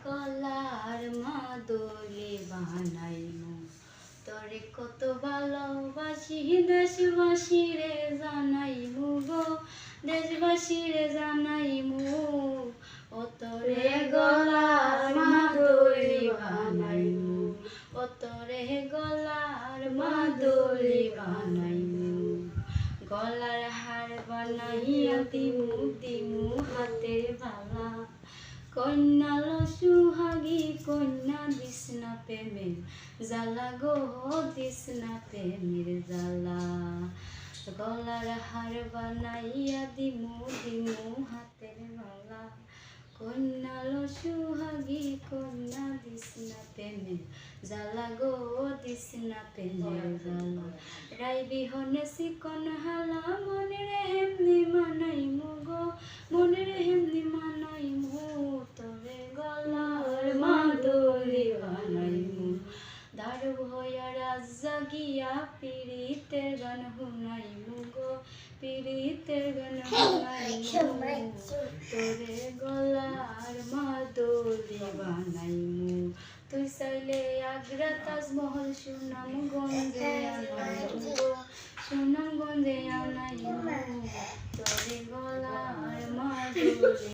গলার মাদুলি বানাইমু তরে কত ভালোবাসি দেশবাসী রে জানাইমু গো দেশবাসী রে জানাইমু ও তরে গলার মাদুলি বানাইমু ও তরে গলার মাদুলি বানাইমু গলার হার বানাইয়া দিমু দিমু হাতের বালা কন্যা লো সুহাগী কন্যা দিস না প্রেমের জ্বালা গো দিস না প্রেমের জ্বালা গলার হার বানাইয়া দিমু দিমু হাতের বালা কন্যা লো সুহাগী কন্যা দিস না প্রেমের জ্বালা গো দিস না প্রেমের জ্বালা রাই বিহনে চিকন হালা মনে রে হেমনি মানাইমু গো মনে রে হেমনি মানাইমু তবে গলার মাদুলি বানাইমু দারু হইয়া রাজ জাগিয়া পীড়িতের গান শুনাইমু গো পীড়িতের গান শুনাইমু তোরে গলার মাদুলি বানাইমু তুই চাইলে আগ্রা তাজমহল সুনামগঞ্জে